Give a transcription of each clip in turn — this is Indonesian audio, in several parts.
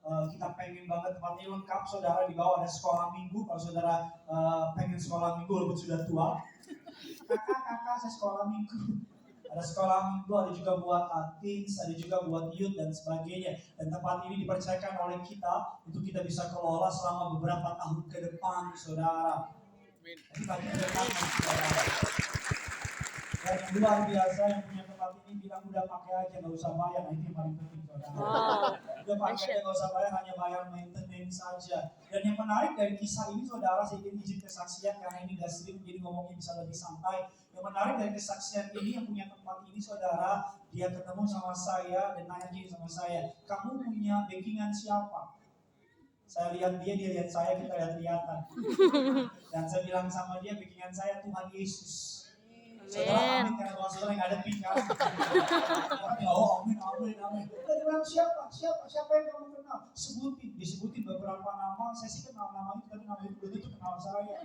kita pengen banget tempatnya lengkap, saudara. Di bawah ada sekolah minggu, kalau saudara pengen sekolah minggu walaupun sudah tua. Kakak, saya sekolah minggu. Ada sekolah minggu, ada juga buat teens, ada juga buat youth dan sebagainya. Dan tempat ini dipercayakan oleh kita untuk kita bisa kelola selama beberapa tahun ke depan, saudara. Jadi bagi depan, saudara. Dan yang luar biasa yang punya tempat ini bilang udah pakai aja, nggak usah bayar. Nah, itu yang paling penting, saudara. Udah pakai aja, nggak usah bayar, hanya bayar maintenance saja. Dan yang menarik dari kisah ini, saudara, saya izin kesaksian karena ini gak stream, jadi ngomongnya bisa lebih santai. Yang menarik dari kesaksian ini, yang punya tempat ini, saudara, dia ketemu sama saya dan nanya gini sama saya, kamu punya backingan siapa? Saya lihat dia lihat saya, kita lihat-lihatan. Dan saya bilang sama dia, backingan saya Tuhan Yesus. Saudara, amin, karena Tuhan saudara yang ada pinggang. Oh, amin. Dia bilang, siapa yang kamu kenal? Disebutin beberapa nama, saya sih kenal nama itu, tapi nama itu belum tentu kenal saya.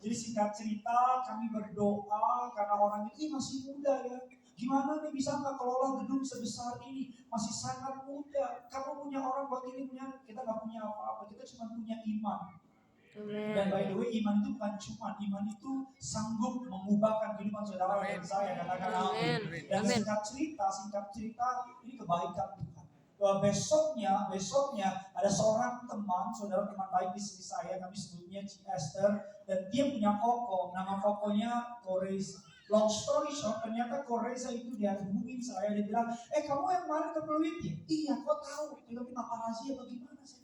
Jadi singkat cerita, kami berdoa karena orang itu masih muda ya. Gimana nih bisa nggak kelola gedung sebesar ini? Masih sangat muda. Kamu punya orang buat ini, kita nggak punya apa-apa. Kita cuma punya iman. Dan by the way, iman itu bukan cuma, iman itu sanggup mengubahkan kehidupan saudara dan saya. Katakan amin. Dan singkat cerita, ini kebaikan Tuhan. Besoknya ada seorang teman, saudara teman baik di sini saya, kami sebutnya Ci Esther, dan dia punya koko, nama kokonya Koreza. Long story short, ternyata Koreza itu dia hubungin saya, dia bilang, kamu yang kemarin ke Pluit ya? Iya, kok tahu? Dia bilang, apa rahasia bagaimana sih?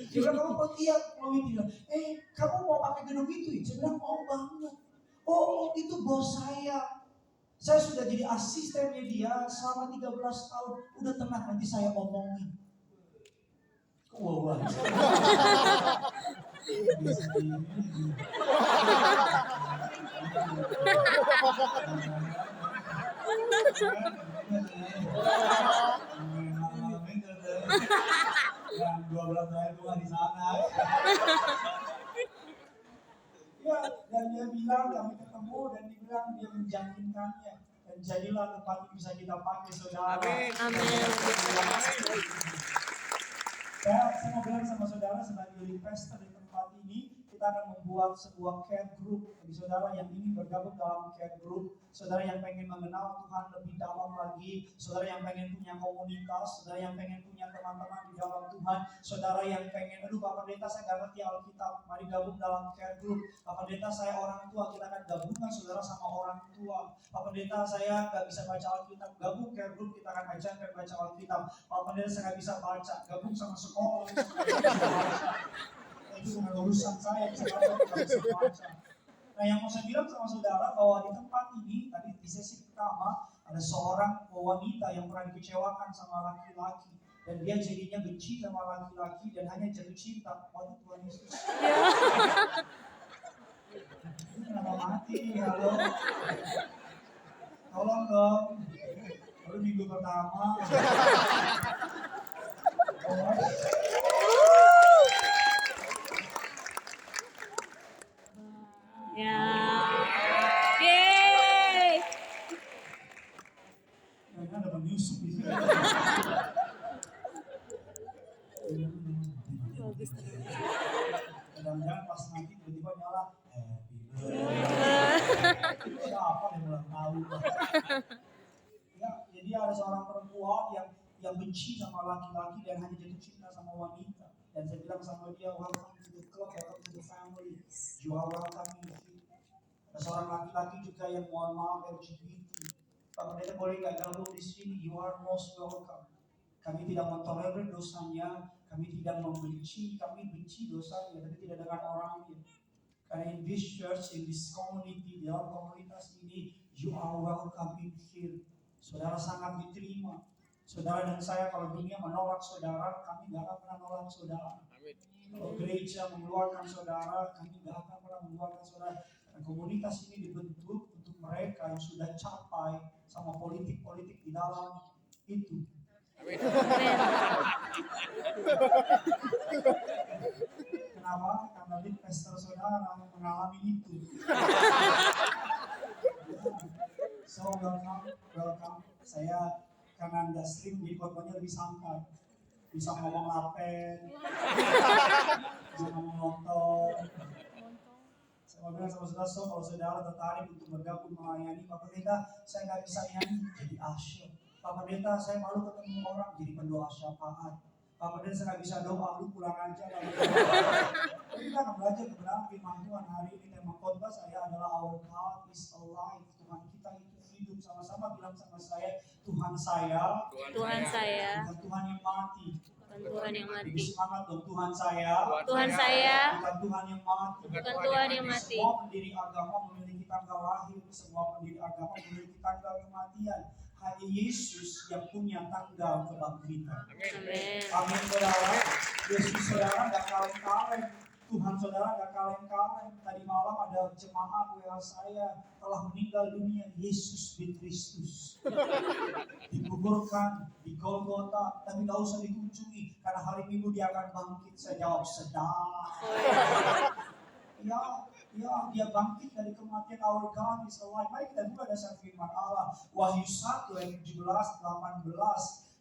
Dia bilang, kamu kok iya Pluit? Dia bilang, kamu mau pakai gedung itu ya? Saya bilang, mau banget. Oh, itu bos saya. Saya sudah jadi asistennya dia selama 13 tahun. Udah tenang, nanti saya omongin. Wow. Yang 12 tahun tua di sana. Ya, dan dia bilang kami ketemu dan dibilang dia menjanjikannya. Dan jadilah tempat ini bisa kita pakai, saudara. Amin. Saya mau bilang sama saudara sebagai investor di tempat ini, kita akan membuat sebuah care group. Bagi saudara yang ingin bergabung dalam care group, saudara yang pengen mengenal Tuhan lebih dalam lagi, saudara yang pengen punya komunitas, saudara yang pengen punya teman-teman di dalam Tuhan, saudara yang pengen, Pak Pendeta saya gak ngerti Alkitab, mari gabung dalam care group. Pak Pendeta saya orang tua, kita akan gabungkan saudara sama orang tua. Pak Pendeta saya gak bisa baca Alkitab, gabung care group, kita akan ajarkan baca Alkitab. Pak Pendeta saya gak bisa baca, gabung sama sekolah, itu bukan urusan saya, bisa baca. Nah, yang mau saya bilang sama saudara bahwa di tempat ini tadi di sesi pertama ada seorang wanita yang pernah dikecewakan sama laki-laki dan dia jadinya benci sama laki-laki dan hanya jatuh cinta. Waduh, Tuhan Yesus. Ini kenapa mati? Halo. Tolong dong. Baru minggu pertama. Ya. Yeay. Ini ada penyusup di sini. Jangan-jangan pas nanti tiba-tiba nyala happy birthday. Siapa yang ulang tahun? Ya, jadi ada seorang perempuan yang benci sama laki-laki dan hanya jatuh cinta sama wanita. Dan saya bilang sama dia, welcome to the club, welcome to the family. You are welcome here. Ada seorang laki-laki juga yang mohon maaf LGBT. Pak Pendeta boleh nggak gabung di sini? You are most welcome. Kami tidak mentolerir dosanya, kami tidak membenci, kami benci dosanya, tapi tidak dengan orangnya. Karena in this church, in this community, di dalam komunitas ini, you are welcome in here. Saudara sangat diterima. Saudara dan saya kalau dunia menolak saudara, kami gak akan pernah menolak saudara. Kalau gereja mengeluarkan saudara, kami gak akan pernah mengeluarkan saudara. Dan komunitas ini dibentuk untuk mereka yang sudah capai sama politik-politik di dalam itu. Kenapa? Karena lead pastor saudara mengalami itu. So welcome. Saya karena anda stream di khotbahnya lebih santai. bisa ngomong lapen, bisa ngomong lontong. Saya bilang sama saudara, kalau saudara tertarik untuk bergabung melayani, Pak Pendeta, saya nggak bisa nyanyi, jadi asyik. Pak Pendeta, saya malu ketemu orang, jadi pendoa syafaat. Pak Pendeta, saya nggak bisa doa, lu pulang aja. Kita akan belajar kebenaran firman Tuhan hari ini. Tema khotbah saya adalah Our God is alive. Tuhan kita itu hidup. Sama-sama bilang sama saya, Tuhan saya. Tuhan saya. Bukan Tuhan yang mati. Bukan Tuhan yang mati. Lebih semangat dong, Tuhan saya. Tuhan saya. Bukan Tuhan yang mati. Bukan Tuhan yang mati. Semua pendiri agama memiliki tanggal lahir. Semua pendiri agama memiliki tanggal kematian. Hanya Yesus yang punya tanggal kebangkitan. Amin. Amin, saudara. Yesus saudara gak kaleng-kaleng. Tuhan saudara gak kaleng-kaleng. Tadi malam ada jemaat WA saya telah meninggal dunia. Yesus bin Kristus dikuburkan di Golgota, tapi gak usah dikunjungi karena hari Minggu dia akan bangkit. Saya jawab sedang. Ya, dia bangkit dari kematian. Our God is alive. Mari kita buka dasar firman Allah. Wahyu 1 ayat 17, 18.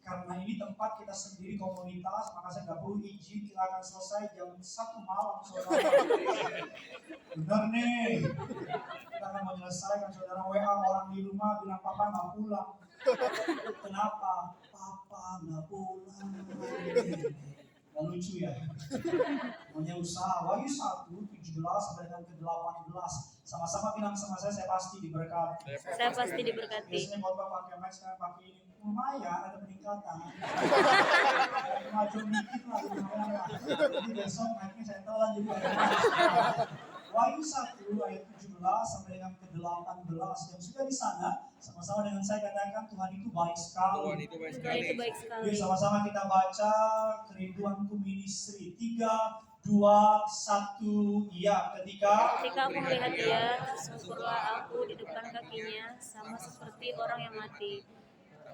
Karena ini tempat kita sendiri komunitas, maka saya nggak perlu izin. Kita akan selesai jam 1 malam, saudara. Benar nih. Kita akan menyelesaikan, saudara. WA orang di rumah bilang papa nggak pulang. Kenapa? Papa nggak pulang. Gak lucu ya. Namanya usaha. Wahyu 1, 17 sampai dengan ke-18. Sama-sama bilang sama saya pasti diberkati. Saya pasti diberkati. Biasanya khotbah pakai mic, sekarang pakai ini. Lumayan ada peningkatan. Maju dikit lah, lumayan lah. Jadi besok mic-nya saya telan jadi ada. Wahyu 1 ayat 17 sampai dengan ke-18. Yang sudah di sana, sama-sama dengan saya katakan Tuhan itu baik sekali. Tuhan itu baik sekali. Yuk sama-sama kita baca Kerinduanku Ministry. 3, 2, 1, ya. Ketika aku melihat dia, tersungkurlah aku di depan kakinya, sama seperti orang yang mati.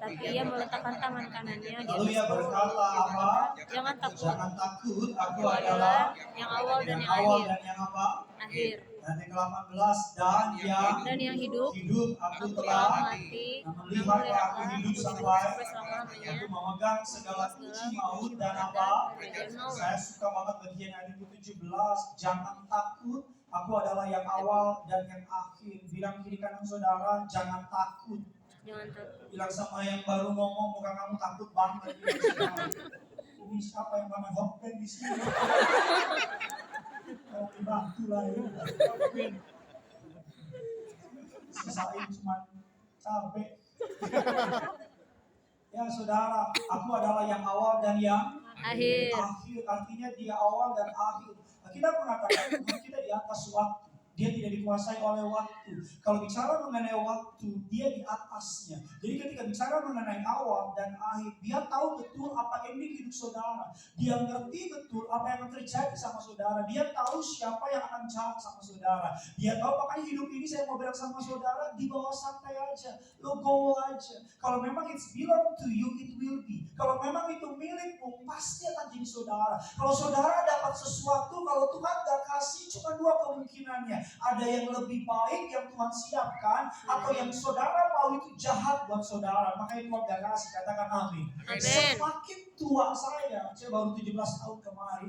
Tapi ia meletakkan tangan kanannya di lalu ia berkata apa? Jangan takut. Jangan takut, aku adalah yang awal dan yang awal akhir. dan yang apa? Akhir. Dan yang ke-18, dan yang hidup aku telah mati, melihat aku hidup sampai selama-lamanya. aku memegang segala kunci maut dan apa? Saya suka banget bagian ayat 17. Jangan takut, aku adalah yang awal dan yang akhir. Bilang kiri kanan saudara, jangan takut. Jangan takut. Bilang sama yang baru ngomong, bukan kamu takut banget. Ini siapa yang mana hotband di sini? Kalau dibantu lah ya. Sisain cuma cabai. Ya saudara, aku adalah yang awal dan yang Akhir. Artinya dia awal dan akhir. Kita mengatakan Tuhan kita di atas waktu. Dia tidak dikuasai oleh waktu. Kalau bicara mengenai waktu, dia di atasnya. Jadi ketika bicara mengenai awal dan akhir, dia tahu betul apa ending hidup saudara. Dia ngerti betul apa yang akan terjadi sama saudara. Dia tahu siapa yang akan jahat sama saudara. Dia tahu makanya hidup ini saya mau bilang sama saudara, di bawah santai aja. Lo go aja. Kalau memang it's belong to you, it will be. Kalau memang itu milikmu, pasti akan jadi saudara. Kalau saudara dapat sesuatu, kalau Tuhan gak kasih, cuma dua kemungkinannya. Ada yang lebih baik yang Tuhan siapkan, atau yang saudara mau itu jahat buat saudara. Makanya Tuhan gak kasih, katakan amin. Semakin tua saya baru 17 tahun kemarin,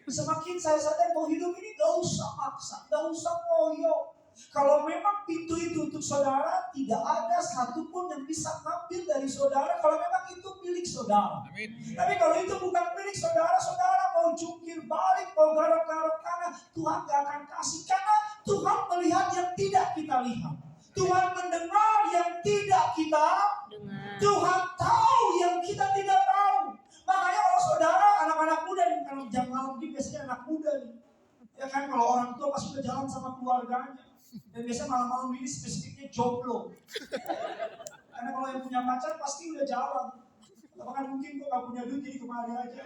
semakin saya sadar bahwa hidup ini gak usah maksa, gak usah ngoyo. Kalau memang pintu itu untuk saudara, tidak ada satupun yang bisa ngambil dari saudara kalau memang itu milik saudara. Amin. Tapi kalau itu bukan milik saudara, saudara mau jungkir balik, mau garuk-garuk kanan, Tuhan gak akan kasih. Karena Tuhan melihat yang tidak kita lihat. Tuhan mendengar yang tidak kita dengar. Tuhan tahu yang kita tidak tahu. Makanya kalau saudara, anak-anak muda nih, kalau jam malam ini biasanya anak muda nih. Ya kan, kalau orang tua pasti udah jalan sama keluarganya. Dan biasanya malam-malam ini spesifiknya jomblo. Karena kalau yang punya pacar pasti udah jalan. Bahkan mungkin kok gak punya duit jadi kemari aja.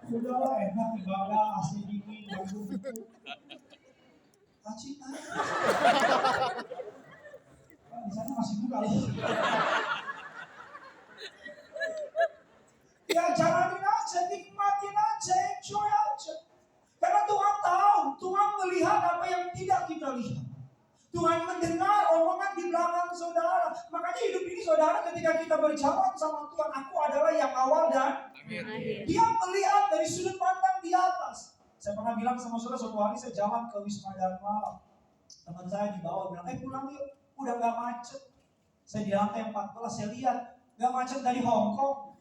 Udahlah enak ibadah, asli dingin, ganggu gitu. Cinta. Di sana masih buka loh. Ya jalanin aja, nikmatin aja, enjoy aja. Karena Tuhan tahu, Tuhan melihat apa yang tidak kita lihat. Tuhan mendengar omongan di belakang saudara. Makanya Makanya hidup ini saudara ketika kita berjawab sama Tuhan, aku adalah yang awal dan Akhir. dia melihat dari sudut pandang di atas. Saya pernah bilang sama saudara, suatu hari saya jalan ke Wisma Dharma. Teman saya di bawah bilang, pulang yuk, udah gak macet. Saya di lantai 14, saya lihat, gak macet dari Hong Kong.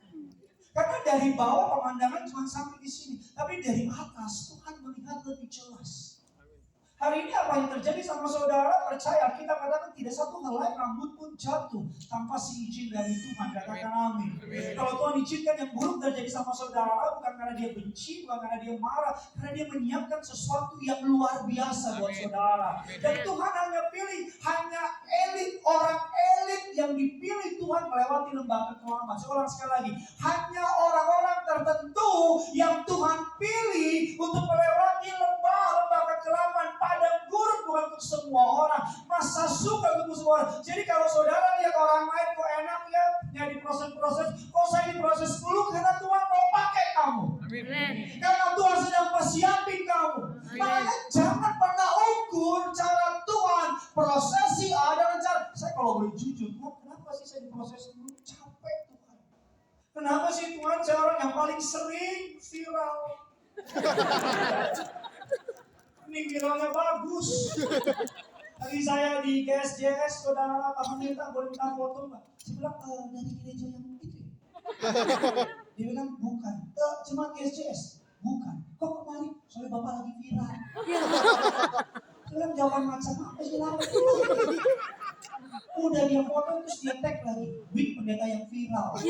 Karena dari bawah pemandangan cuma sampai di sini. Tapi dari atas, Tuhan melihat lebih jelas. Hari ini apa yang terjadi sama saudara? Percaya, kita katakan tidak satu helai rambut pun jatuh tanpa si izin dari Tuhan. Katakan amin. Kalau Tuhan izinkan yang buruk terjadi sama saudara, bukan karena dia benci, bukan karena dia marah, karena dia menyiapkan sesuatu yang luar biasa buat saudara. Dan Tuhan hanya pilih, hanya elit, orang elit yang dipilih Tuhan melewati lembah kekelaman. Saya ulang sekali lagi, hanya orang-orang tertentu yang Tuhan pilih untuk melewati lembah kekelaman. Padang gurun bukan untuk semua orang. Masa suka untuk semua orang. Jadi kalau saudara lihat orang lain kok enak ya, di proses-proses, kok saya diproses dulu karena Tuhan mau pakai kamu. Amin. Karena Tuhan sedang persiapin kamu. Makanya jangan pernah ukur cara Tuhan. Prosesi ada cara. Saya kalau boleh jujur, Tuhan kenapa sih saya diproses dulu? Capek Tuhan. Kenapa sih Tuhan saya orang yang paling sering viral? Ini viralnya bagus. Tadi saya di GSJS, saudara Pak Pendeta boleh minta foto Mbak? Saya bilang, dari gereja yang itu ya? Dia bilang, bukan. Cuma GSJS? Bukan. Kok kemarin? Soalnya Bapak lagi viral. Saya bilang, jawaban macam apa sih? Udah dia foto terus dia tag lagi. Wih, pendeta yang viral.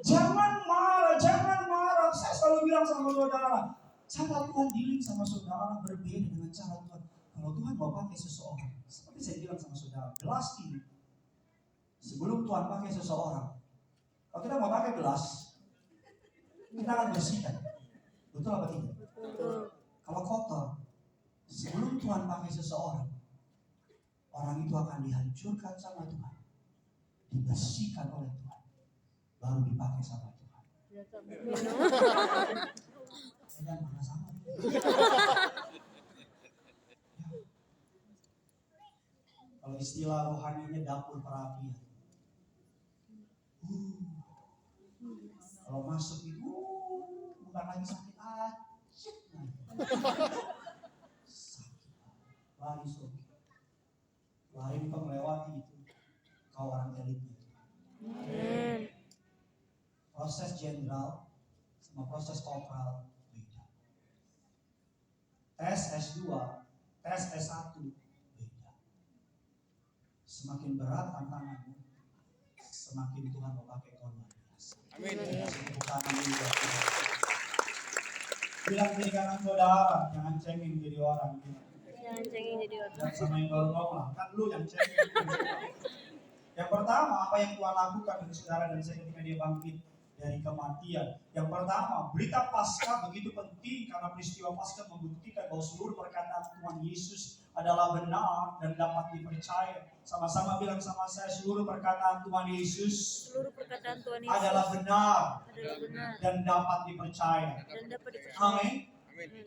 Jangan marah, jangan marah. Saya selalu bilang sama saudara, cara Tuhan dealing sama saudara berbeda dengan cara Tuhan. Kalau Tuhan mau pakai seseorang, seperti saya bilang sama saudara, gelas ini, sebelum Tuhan pakai seseorang, kalau kita mau pakai gelas, kita akan bersihkan. Betul apa tidak? Kalau kotor, sebelum Tuhan pakai seseorang, orang itu akan dihancurkan sama Tuhan, dibersihkan oleh Tuhan, baru dipakai sama Tuhan. Jangan marah sama dia. Kalau istilah rohaninya dapur perapian. Kalau masuk itu bukan lagi sakit aja. Sakit. Lari soki. Lari bukan melewati itu. Kau orang elitnya. Proses jenderal sama proses kopral beda. Tes S2, tes S1 beda. Semakin berat tantanganmu, semakin Tuhan mau pakai kau luar biasa. Amin. Bilang di kanan saudara, jangan cengeng jadi orang. Jangan cengeng jadi orang. Jangan sama yang baru ngomong, kan lu yang cengeng. Yang pertama, apa yang Tuhan lakukan dengan saudara dan saya ketika dia bangkit dari kematian. Yang pertama, berita Paskah begitu penting karena peristiwa Paskah membuktikan bahwa seluruh perkataan Tuhan Yesus adalah benar dan dapat dipercaya. Sama-sama bilang sama saya, seluruh perkataan Tuhan Yesus adalah benar dan dapat dipercaya. Amin.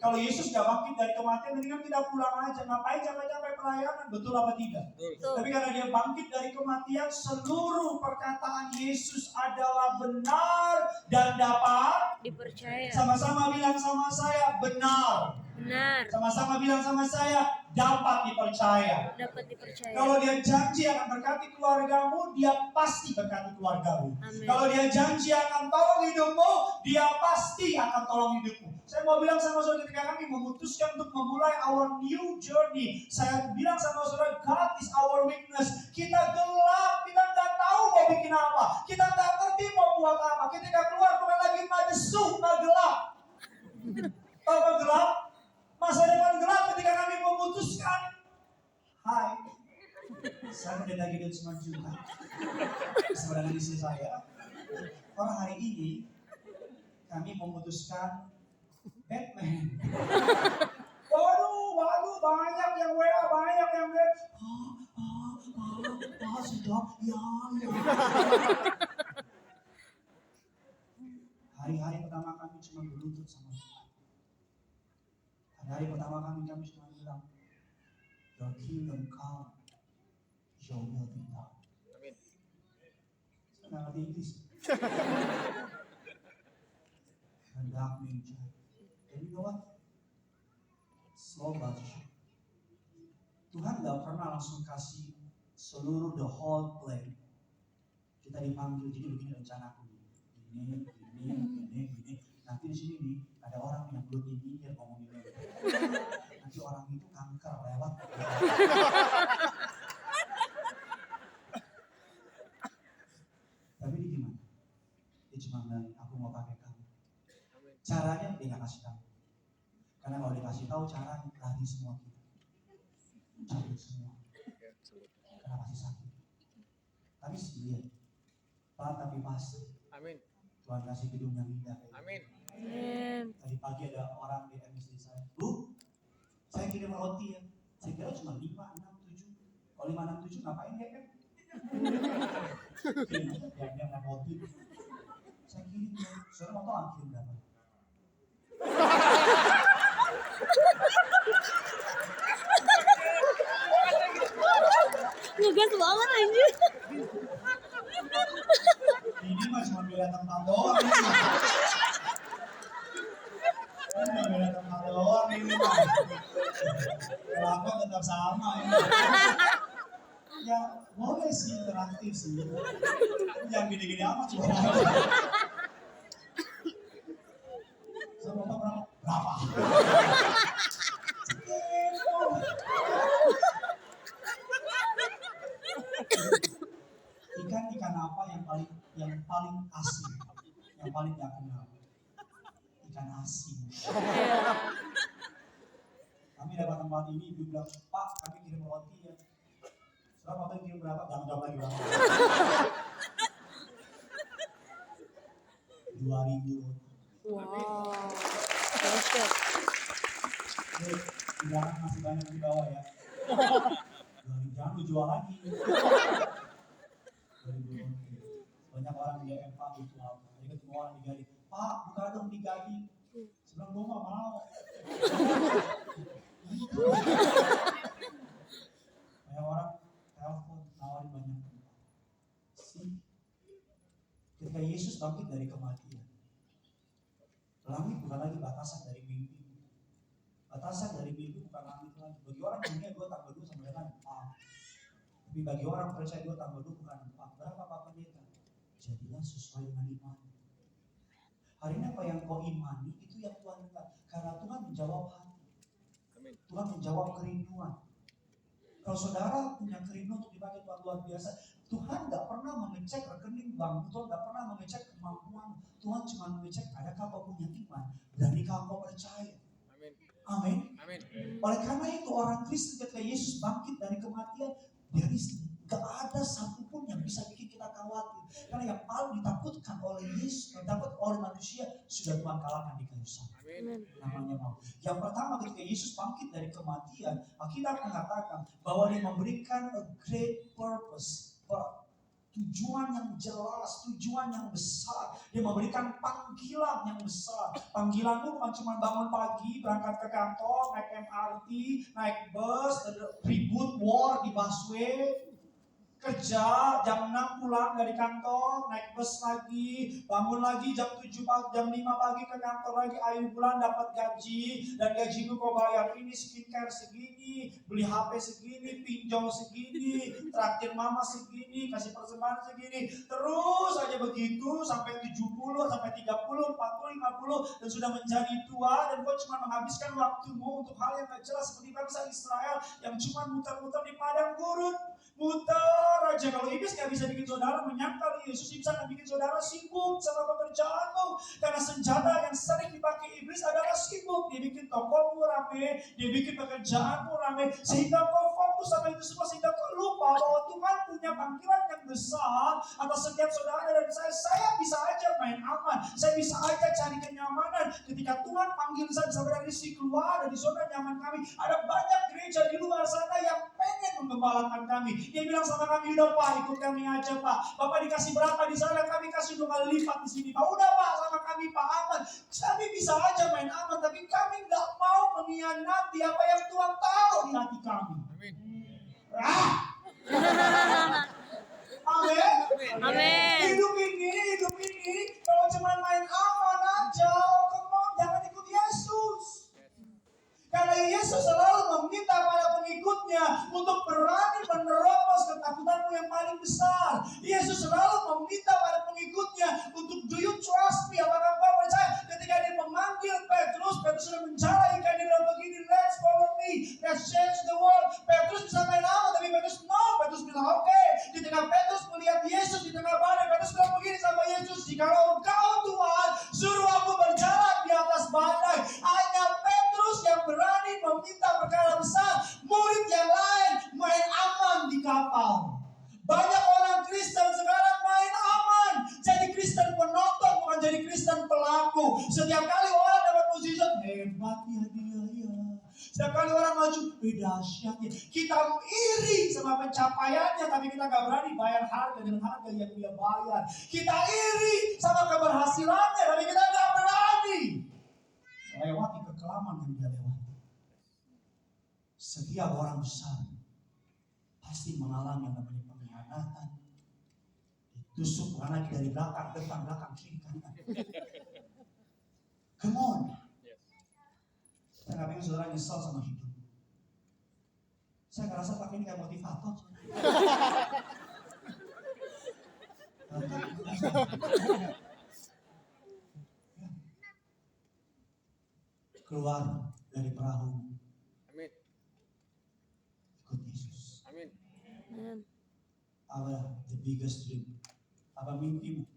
Kalau Yesus gak bangkit dari kematian, mendingan tidak pulang aja. Ngapain capek-capek pelayanan? Betul apa tidak? Betul. Tapi karena dia bangkit dari kematian, seluruh perkataan Yesus adalah benar dan dapat dipercaya. Sama-sama bilang sama saya, benar. Benar. Sama-sama bilang sama saya, dapat dipercaya. Dapat dipercaya. Kalau dia janji akan berkati keluargamu, dia pasti berkati keluargamu. Amin. Kalau dia janji akan tolong hidupmu, dia pasti akan tolong hidupmu. Saya mau bilang sama saudara, ketika kami memutuskan untuk memulai our new journey, saya bilang sama saudara, God is our witness. Kita gelap, kita nggak tahu mau bikin apa, kita nggak ngerti mau buat apa. Ketika keluar bukan lagi majesuk, nggak gelap. Tahu gelap? Masa depan gelap ketika kami memutuskan. Hai, saya pendeta Gideon Simanjuntak. Sebenarnya istri saya. Orang hari ini kami memutuskan Batman. Waduh, banyak yang WA, banyak yang sudah, ya. Hari-hari pertama kami cuma berlutut sama Tuhan. Hari pertama kami cuma bilang, Your kingdom come, jauh lebih tahu. Amin. Saya nggak ngerti Inggris. Kehendakmu yang jauh. Jadi kawan, slow budget. Tuhan nggak pernah langsung kasih seluruh the whole plan. Kita dipanggil jadi begini rencanaku. Gini. Nanti di sini nih ada orang yang belum nyinyir ngomongin lo. Nanti orang itu kanker lewat. Tapi ini gimana? Dia cuma bilang, aku mau pakai kamu. Caranya dia nggak kasih tahu. Karena kalau dikasih tahu caranya lari semua kita. Cabut semua. Karena pasti sakit. Tapi lihat, pelan tapi pasti. Amin. Tuhan kasih hidung yang indah. Amin. Tadi pagi ada orang di MSD saya, Bu, saya kirim roti ya. Saya kira cuma 5, 6, 7. Kalau 5, 6, 7 ngapain ya kan? Yang roti. Saya kirim ya. Saudara mau tahu kirim berapa? Ngegas banget anjir. Ini mah cuma beda tempat doang. Ini beda tempat doang ini mah. Kelakuan tetap sama ini. Ya boleh sih interaktif sih. Jangan gini-gini amat cuma. Saya mau tahu berapa? Ikan apa yang paling asin, yang paling gak kenal? Ikan asin. Kami dapat tempat ini, ibu bilang, Pak, kami kirim roti ya. Sekarang waktu kirim berapa? Jangan jawab lagi berapa. 2.000 roti. Wow. Dahsyat. Di belakang masih banyak di bawah ya. 2.000, jangan lu jual lagi. 2.000 roti. Banyak orang di DM, Pak itu apa? Jadi ketemu orang di Gading, Pak buka dong di Gading. Sebelum gue gak mau. Banyak orang telepon, nawarin banyak tempat. Ketika Yesus bangkit dari kematian, langit bukan lagi batasan dari mimpi. Batasan dari mimpi bukan langit lagi. Bagi orang dunia 2 tambah 2 sama dengan 4. Tapi bagi orang percaya 2 tambah 2 bukan 4. Berapa Pak Pendeta? Jadilah sesuai dengan iman. Hari ini apa yang kau imani itu yang Tuhan minta. Karena Tuhan menjawab hati. Tuhan menjawab kerinduan. Kalau saudara punya kerinduan untuk dipakai Tuhan luar biasa, Tuhan gak pernah mengecek rekening bank, Tuhan gak pernah mengecek kemampuan. Tuhan cuma mengecek adakah kau punya iman, beranikah kau percaya. Amin. Amin. Oleh karena itu orang Kristen ketika Yesus bangkit dari kematian, dari gak ada satupun yang bisa bikin kita khawatir. Karena yang paling ditakutkan oleh Yesus, yang ditakut oleh manusia, sudah Tuhan kalahkan di kayu salib. Namanya mau. Yang pertama ketika Yesus bangkit dari kematian, Alkitab mengatakan bahwa dia memberikan a great purpose, tujuan yang jelas, tujuan yang besar. Dia memberikan panggilan yang besar. Panggilanmu bukan cuma bangun pagi, berangkat ke kantor, naik MRT, naik bus, ribut war di busway, kerja jam 6 pulang dari kantor, naik bus lagi, bangun lagi jam 7 pagi, jam 5 pagi ke kantor lagi, akhir bulan dapat gaji, dan gaji itu kau bayar ini skincare segini, beli HP segini, pinjol segini, traktir mama segini, kasih persembahan segini, terus aja begitu sampai 70, sampai 30, 40, 50, dan sudah menjadi tua, dan kau cuma menghabiskan waktumu untuk hal yang gak jelas seperti bangsa Israel yang cuma muter-muter di padang gurun. Muter aja. Kalau iblis gak bisa bikin saudara menyangkal Yesus, bisa gak bikin saudara sibuk sama pekerjaanmu. Karena senjata yang sering dipakai iblis adalah sibuk. Dia bikin tokomu rame, dia bikin pekerjaanmu rame, sehingga kau fokus sama itu semua, sehingga kau lupa bahwa Tuhan punya panggilan yang besar atas setiap saudara dan saya. Saya bisa aja main aman, saya bisa aja cari kenyamanan. Ketika Tuhan panggil saya bisa berada di keluar dari zona nyaman kami. Ada banyak gereja di luar sana yang pengen menggembalakan kami. Dia bilang sama kami, udah Pak, ikut kami aja Pak. Bapak dikasih berapa di sana, kami kasih 2 kali lipat di sini Pak. Udah Pak, sama kami Pak, aman. Kami bisa aja main aman, tapi kami nggak mau mengkhianati apa yang Tuhan taruh di hati kami. Amin. Amin. Hidup ini, kalau cuma main aman aja, come on, jangan ikut Yesus. Karena Yesus selalu meminta para pengikutnya untuk berani menerobos ketakutanmu yang paling besar. Yesus selalu meminta para pengikutnya untuk, do you trust me? Apakah kau percaya? Ketika dia memanggil Petrus sudah menjala ikan di dalam begini, let's follow me, let's change the world. Petrus bisa main aman, tapi Petrus no. Petrus bilang oke. Ketika Petrus melihat Yesus di tengah badai, Petrus bilang begini sama Yesus, jikalau Engkau Tuhan, suruh aku berjalan di atas badai. Hanya Petrus yang berani meminta perkara besar. Murid yang lain main aman di kapal. Banyak orang Kristen sekarang main aman, jadi Kristen penonton, bukan jadi Kristen pelaku. Setiap kali orang dapat mukjizat, hebat ya dia ya. Setiap kali orang maju, dahsyatnya. Kita iri sama pencapaiannya, tapi kita gak berani bayar harga dengan harga yang dia bayar. Kita iri sama keberhasilannya, tapi kita gak berani melewati kekelaman yang dia lewati. Setiap orang besar pasti mengalami yang namanya pengkhianatan, ditusuk bukan lagi dari belakang, depan, belakang, kiri, kanan. Come on. Saya nggak pengen saudara nyesal sama hidup. Saya ngerasa pakai ini kayak motivator. Keluar dari perahu. Amin. Ikut Yesus. Amin. Amin. Apa the biggest dream? Apa mimpimu?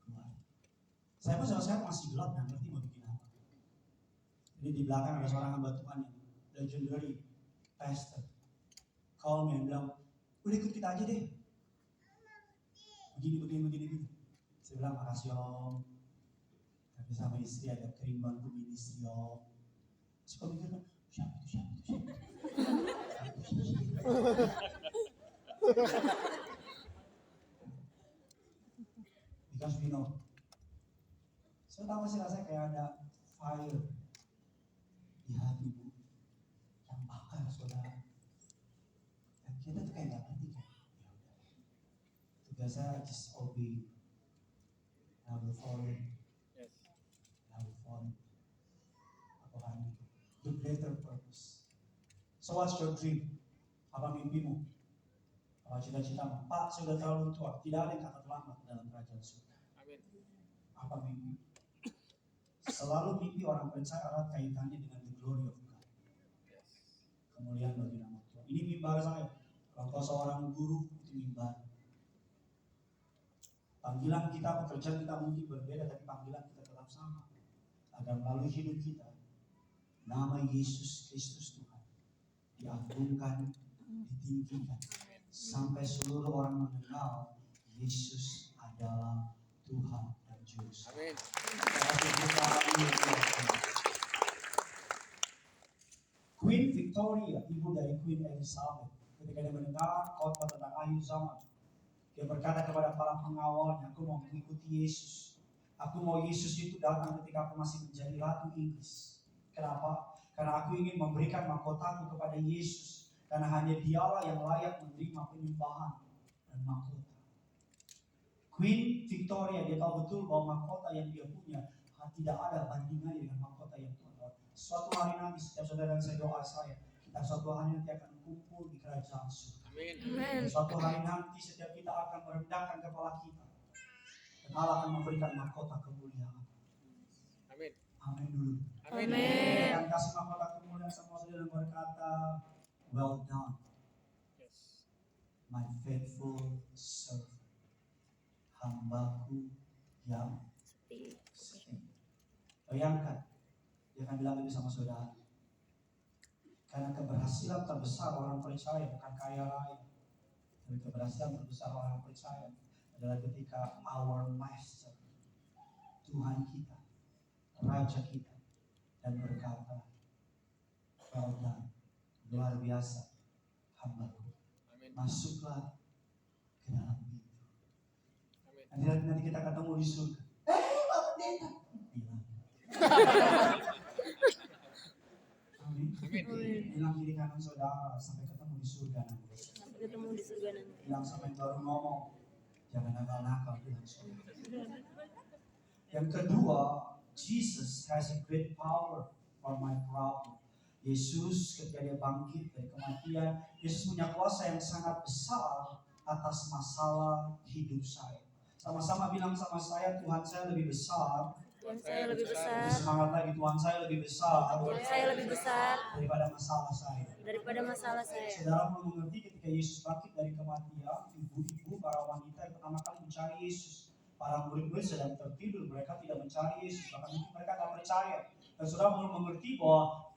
Keluar. Saya pun saya masih gelap, nggak ngerti mau bikin apa. Jadi di belakang ada seorang hamba Tuhan yang legendary pastor. Call me and bilang, udah ikut kita aja deh. Begini. Saya bilang, makasih om. Tapi sama istri ada kerimbang ke ministry om. Suka mikir kan, siapa itu. Because we know. Saya tahu sih rasanya kayak ada fire di hatimu yang bakar saudara. Dan kita tuh kayak gak ngerti kan. Tugas saya just obey. I will follow. Yes. I will follow. Apakah ini? The greater purpose. So what's your dream? Apa mimpimu? Apa cita-citamu? Pak, saya sudah terlalu tua. Tidak ada yang kata terlambat dalam kerajaan surga. Amin. Apa mimpi? Selalu mimpi orang percaya erat kaitannya dengan the glory of God. Kemuliaan bagi nama Tuhan. Ini mimbar saya. Kalau kau seorang guru, itu mimbar. Panggilan kita, pekerjaan kita mungkin berbeda, tapi panggilan kita tetap sama. Agar melalui hidup kita, nama Yesus Kristus Tuhan diagungkan, ditinggikan, sampai seluruh orang mengenal Yesus adalah Tuhan dan Juru Selamat. Amin. Queen Victoria, ibu dari Queen Elizabeth, ketika dia mendengar khotbah tentang akhir zaman, dia berkata kepada para pengawalnya, aku mau mengikuti Yesus. Aku mau Yesus itu datang ketika aku masih menjadi Ratu Inggris. Kenapa? Karena aku ingin memberikan mahkotaku kepada Yesus. Karena hanya dialah yang layak menerima penyembahan dan mahkota. Queen Victoria, dia tahu betul bahwa mahkota yang dia punya tidak ada bandingannya dengan mahkota yang Tuhan bawa. Suatu hari nanti, setiap saudara dan saya doa saya, kita suatu hari nanti akan kumpul di kerajaan surga. Amin. Amin. Suatu hari nanti setiap kita akan merendahkan kepala kita. Dan Allah akan memberikan mahkota kemuliaan. Amin. Amin dulu. Amin. Amin. Dan kasih mahkota kemuliaan sama saudara dan berkata, well done, Yes. my faithful servant. Hambaku yang setia. Bayangkan, dia akan bilang itu sama saudara. Karena keberhasilan terbesar orang percaya bukan kaya raya. Dan keberhasilan terbesar orang percaya adalah ketika our master, Tuhan kita, Raja kita, dan berkata, well done, luar biasa, hambaku. Amin. Masuklah ke dalam pintu. Amin. Nanti kita ketemu di surga. Pak Pendeta. Bilang. Amin. Amin. Bilang kiri kanan saudara sampai ketemu di surga nanti. ketemu di surga nanti. Bilang sama yang baru ngomong, jangan nakal-nakal bilang sama. Yang kedua, Jesus has a great power for my problem. Yesus ketika dia bangkit dari kematian, Yesus punya kuasa yang sangat besar atas masalah hidup saya. Sama-sama bilang sama saya, Tuhan saya lebih besar. Tuhan saya lebih besar. Lebih semangat lagi, Tuhan saya lebih besar. Tuhan saya lebih besar daripada masalah saya. daripada masalah saya. Saudara perlu mengerti ketika Yesus bangkit dari kematian, ibu-ibu, para wanita yang pertama kali mencari Yesus. Para murid-murid sedang tertidur, mereka tidak mencari Yesus, bahkan mungkin mereka tidak percaya. Dan saudara perlu mengerti bahwa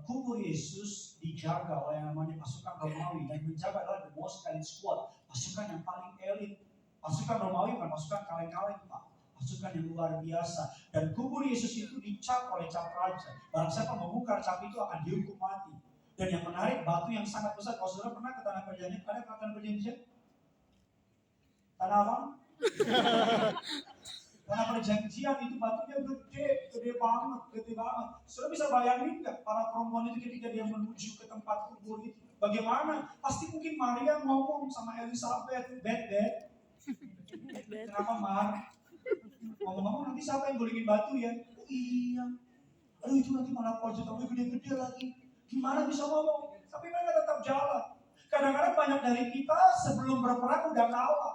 kubur Yesus dijaga oleh yang namanya pasukan Romawi, dan menjaga adalah the most elite squad, pasukan yang paling elit. Pasukan Romawi bukan pasukan kaleng-kaleng, Pak. Pasukan yang luar biasa. Dan kubur Yesus itu dicap oleh cap raja. Barang siapa membongkar cap itu akan dihukum mati. Dan yang menarik, batu yang sangat besar. Kalau saudara pernah ke Tanah Perjanjian, ada ke Tanah Perjanjian? Tanah apa? Tanah Perjanjian itu batunya gede banget. Saudara bisa bayangin nggak para perempuan itu ketika dia menuju ke tempat kubur itu, bagaimana? Pasti mungkin Maria ngomong sama Elizabeth, bed. Kenapa marah? Ngomong-ngomong nanti siapa yang golingin batu ya? Oh iya. Aduh itu nanti malah pojok kamu gede-gede lagi. Gimana bisa ngomong? Tapi mereka tetap jalan. Kadang-kadang banyak dari kita sebelum berperang udah kalah.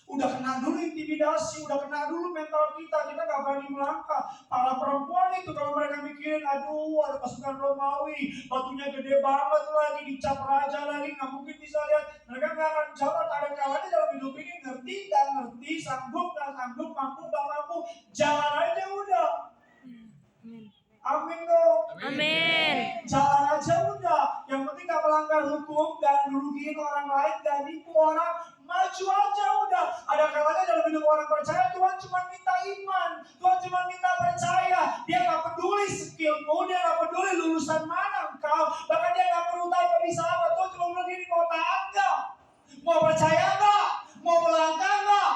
Udah kena dulu intimidasi, udah kena dulu mental kita gak berani melangkah. Para perempuan itu kalau mereka mikirin, aduh ada pasukan Romawi, batunya gede banget lagi, dicap raja lagi, gak mungkin bisa lihat. Mereka gak akan jalan, ada kalanya dalam hidup ini, ngerti gak ngerti, sanggup gak sanggup, mampu gak mampu, jalan aja udah. Amin dong. Amin. Jalan aja udah. Yang penting gak melanggar hukum, gak ngerugiin orang lain, gak nipu orang, maju aja udah. Ada kalanya dalam hidup orang percaya, Tuhan cuma minta iman, Tuhan cuma minta percaya. Dia gak peduli skillmu, dia gak peduli lulusan mana engkau, bahkan dia gak perlu tahu kau bisa apa. Tuhan cuma bilang gini, mau taat gak? Mau percaya gak? Mau melangkah gak?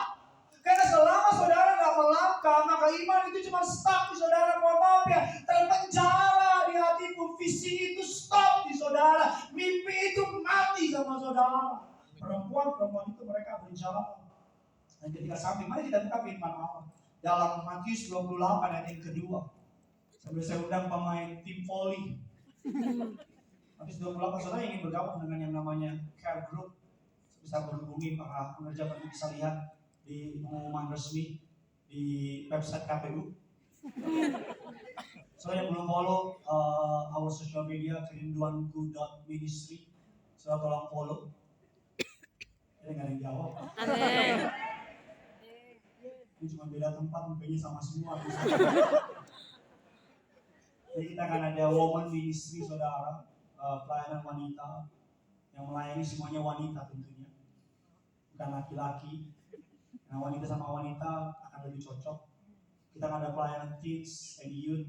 Karena selama saudara gak melangkah, maka iman itu cuma stuck di saudara. Mohon maaf ya, terpenjara di hatimu. Visi itu stop di saudara, mimpi itu mati sama saudara. Perempuan itu mereka berjalan. Dan ketika sampai, mari kita buka firman Allah dalam Matius 28 ayat yang kedua. Sambil saya undang pemain tim volley. Matius 28, saudara ingin bergabung dengan yang namanya care group, bisa berhubungi para pengerja bantu, bisa lihat di pengumuman resmi di website KPU. Soalnya yang belum follow our social media kerinduanku.ministry, saudara tolong follow. Ini gak ada yang jawab. Amin. Ini cuma beda tempat, mukanya sama semua. Jadi kita akan ada woman ministry, saudara, pelayanan wanita yang melayani semuanya wanita tentunya, bukan laki-laki. Nah, wanita sama wanita akan lebih cocok. Kita akan ada pelayanan kids and youth.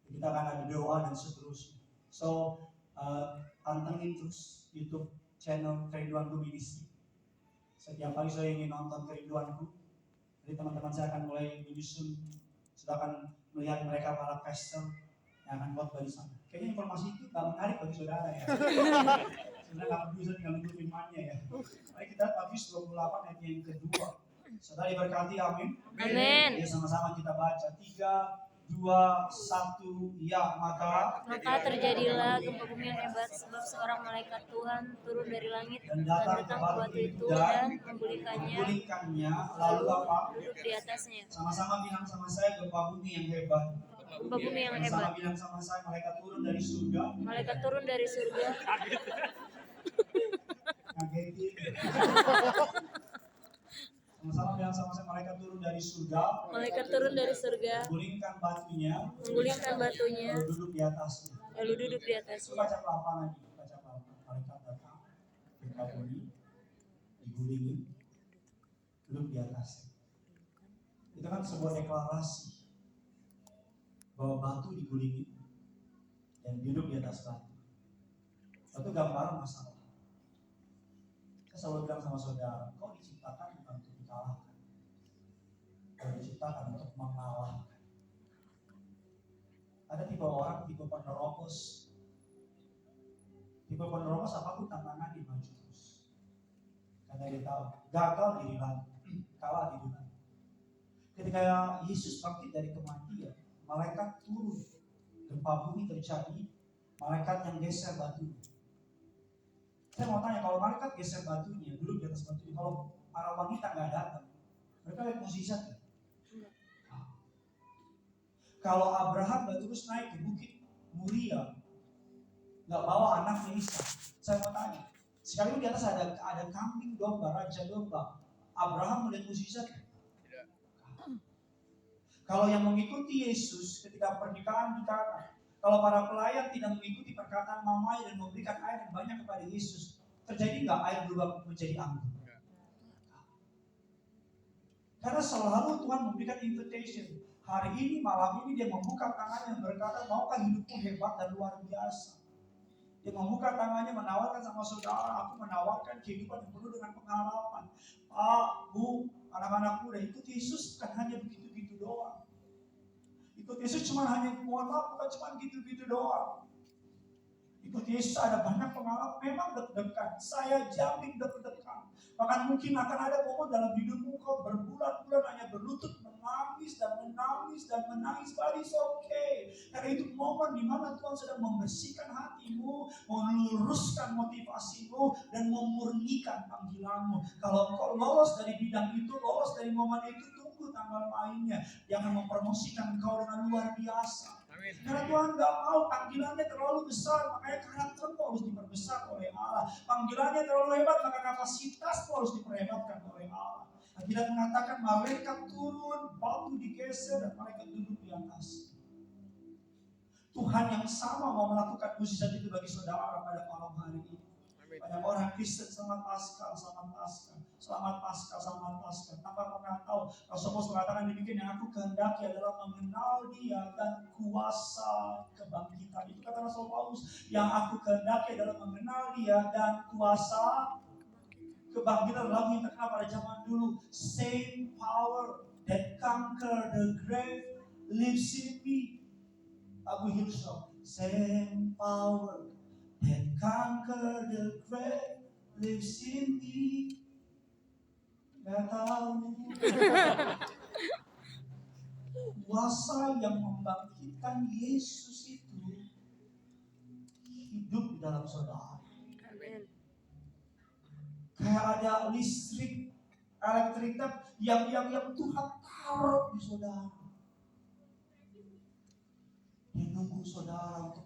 Kita akan ada doa dan seterusnya. So, pantengin terus YouTube channel Kerinduanku Ministry. Setiap kali saya ingin nonton Kerinduanku, jadi teman-teman saya akan mulai menyusun. Sudah akan melihat mereka para pastor yang akan khotbah di sana. Kayaknya informasi itu gak menarik bagi saudara ya. Saudara gak peduli, saya tinggal nunggu firmannya ya. Mari kita Matius 28 ayat yang kedua. Saudara diberkati, amin. Amin. Ya, sama-sama kita baca. 3, 2, 1, ya. Maka terjadilah gempa bumi yang hebat, sebab seorang malaikat Tuhan turun dari langit dan datang ke batu itu dan menggulingkannya. Lalu apa? duduk di atasnya. Sama-sama bilang sama saya, gempa bumi yang hebat. Gempa bumi yang Sama hebat. bilang sama saya, malaikat turun dari surga. Malaikat turun dari surga. Ngagetin. Sama-sama bilang sama saya, malaikat turun dari surga. Malaikat turun dari surga. Menggulingkan batunya. Lalu duduk di atasnya. Baca pelan-pelan lagi. Baca pelan-pelan. Malaikat datang. Gempa bumi. Digulingin. Duduk di atasnya. Itu kan sebuah deklarasi bahwa batu digulingin dan duduk di atas batu. Itu gambaran masalah. Saya selalu bilang sama saudara, kau diciptakan bukan untuk dikalahkan, kau diciptakan untuk mengalahkan. Ada tipe orang, tipe penerobos. Tipe penerobos apapun tantangan dimaju terus. Karena dia tahu gagal diri lagi, kalah diri lagi. Ketika Yesus bangkit dari kematian, malaikat turun, gempa bumi terjadi, malaikat yang geser batu. Saya mau tanya, kalau malaikat geser batunya, duduk di atas batunya, kalau para wanita nggak datang, mereka lihat mukjizat ya? Kalau Abraham nggak terus naik ke bukit Muria, nggak bawa anaknya Ishak, saya mau tanya, sekalipun di atas ada kambing domba, raja domba, Abraham melihat mukjizat ya? Tidak. Kalau yang mengikuti Yesus ketika pernikahan di Kana, kalau para pelayan tidak mengikuti perkataan mamai dan memberikan air yang banyak kepada Yesus, terjadi nggak air berubah menjadi anggur? Karena selalu Tuhan memberikan invitation. Hari ini, malam ini dia membuka tangannya dan berkata, maukah hidupku hebat dan luar biasa? Dia membuka tangannya menawarkan sama saudara, aku menawarkan kehidupan yang penuh dengan pengharapan. Pak, Bu, anak-anak muda, ikut Yesus bukan hanya begitu-gitu doang. Ikut Yesus cuma hanya, mohon maaf, bukan cuma gitu-gitu doang. Ikut Yesus ada banyak pengalaman, memang deg-degan. Saya jamin deg-degan. Bahkan mungkin akan ada momen dalam hidupmu kau berbulan-bulan hanya berlutut menangis dan menangis dan menangis. But it's okay. Karena itu momen di mana Tuhan sedang membersihkan hatimu, meluruskan motivasimu, dan memurnikan panggilanmu. Kalau kau lolos dari bidang itu, lolos dari momen itu, tunggu tanggal mainnya. Dia akan mempromosikan engkau dengan luar biasa. Amin. Karena Tuhan gak mau panggilannya terlalu besar, makanya karaktermu harus diperbesar oleh Allah. Panggilannya terlalu hebat, maka kapasitasmu harus diperhebatkan oleh Allah. Tidak mengatakan malaikat turun, batu digeser, dan malaikat duduk di atas. Tuhan yang sama mau melakukan mukjizat itu bagi saudara pada malam hari ini. Banyak orang Kristen selamat Paskah, selamat Paskah, selamat Paskah, selamat Paskah. Tanpa pernah tahu, Rasulullah mengatakan demikian, yang aku kehendaki adalah mengenal Dia dan kuasa kebangkitan. Itu kata Rasul Paulus, yang aku kehendaki adalah mengenal Dia dan kuasa kebangkitan. Lagu yang terkenal pada zaman dulu, same power that conquer the grave lives in me. Lagu Hillsong, same power that conquer the grave lives in me. Gak tahu. Kuasa yang membangkitkan Yesus itu hidup di dalam saudara. Amin. Kayak ada listrik, elektrik yang Tuhan taruh di saudara. Dia nunggu saudara untuk